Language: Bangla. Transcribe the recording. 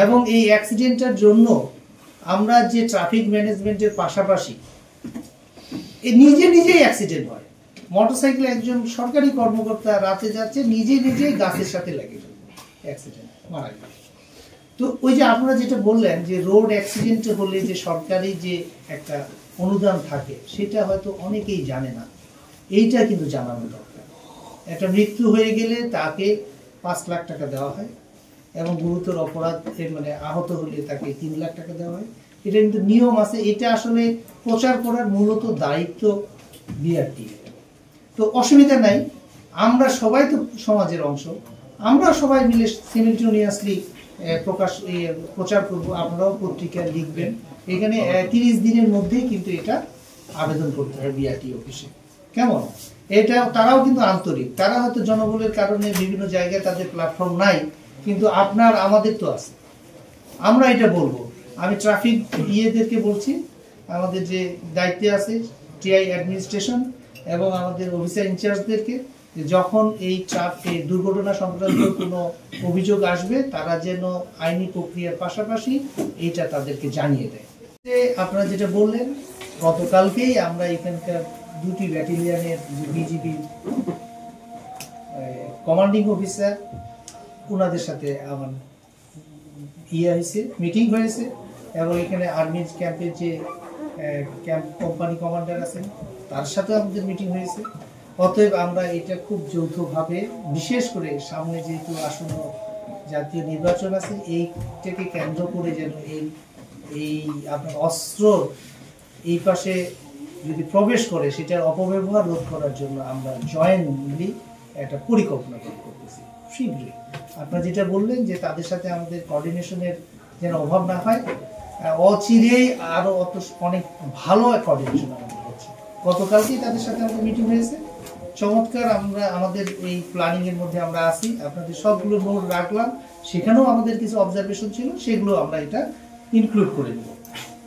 এবং এই অ্যাক্সিডেন্টের জন্য আমরা যে ট্রাফিক ম্যানেজমেন্টের পাশাপাশি নিজেই অ্যাক্সিডেন্ট হয়। মোটরসাইকেলে একজন সরকারি কর্মকর্তা রাতে যাচ্ছে, নিজেই গাছের সাথে লেগে যাবে, অ্যাক্সিডেন্ট, মারা গেল। তো ওই যে আপনারা যেটা বললেন যে রোড অ্যাক্সিডেন্ট হলে যে সরকারি যে একটা অনুদান থাকে, সেটা হয়তো অনেকেই জানে না। এইটা কিন্তু জানানো দরকার। একটা মৃত্যু হয়ে গেলে তাকে 5 লাখ টাকা দেওয়া হয়, এবং গুরুতর অপরাধ মানে আহত হলে তাকে 3 লাখ টাকা দেওয়া হয়। এটা কিন্তু নিয়ম আছে। এটা আসলে প্রচার করার মূলত দায়িত্ব বিআরটি। তো অসুবিধা নাই, আমরা সবাই তো সমাজের অংশ, আমরা সবাই মিলে সিমিলটেনিয়াসলি প্রচার করব। আপনারাও পত্রিকায় লিখবেন। এখানে 30 দিনের মধ্যেই কিন্তু এটা আবেদন করতে হয় বিআরটি অফিসে। কেমন? এটা তারাও কিন্তু আন্তরিক, তারা হয়তো জনবলের কারণে বিভিন্ন জায়গায় তাদের প্ল্যাটফর্ম নাই, কিন্তু আমাদের তো আছে। আমরা এটা বলবো। আমি ট্রাফিক ইয়েদেরকে বলছি, আমাদের যে দায়িত্বে আছে টিআই অ্যাডমিনিস্ট্রেশন এবং আমাদের অফিসার ইনচার্জদেরকে, যখন এই দুর্ঘটনা সংক্রান্ত কোনো অভিযোগ আসবে তারা যেন আইনি প্রক্রিয়ার পাশাপাশি এইটা তাদেরকে জানিয়ে দেয়। আপনারা যেটা বললেন, গতকালকেই আমরা এখানকার 2টি ব্যাটালিয়নের বিজিবি কমান্ডিং অফিসার, ওনাদের সাথে আমার হয়েছে, মিটিং হয়েছে, এবং এখানে আর্মির ক্যাম্পের যে ক্যাম্প কোম্পানি কমান্ডার আছেন তার সাথে আমাদের মিটিং হয়েছে। অতএব আমরা এটা খুব যৌথভাবে, বিশেষ করে সামনে যেহেতু আসন্ন জাতীয় নির্বাচন আছে, এইটাকে কেন্দ্র করে যেন এই আপনার অস্ত্র এই পাশে যদি প্রবেশ করে সেটার অপব্যবহার রোধ করার জন্য আমরা জয়েন্টলি একটা পরিকল্পনা করতেছি শীঘ্রই। আপনারা যেটা বললেন যে তাদের সাথে আমাদের কোঅর্ডিনেশনের যেন অভাব না হয়, অচিরেই আরো অনেক ভালো কোঅর্ডিনেশন আমাদের হচ্ছে। গতকালকেই তাদের সাথে আমাদের মিটিং হয়েছে, চমৎকার। আমরা আমাদের এই প্ল্যানিং এর মধ্যে আমরা আছি, আপনাদের সবগুলো নোট রাখলাম। সেখানেও আমাদের কিছু অবজারভেশন ছিল, সেগুলো আমরা এটা ইনক্লুড করে নেব।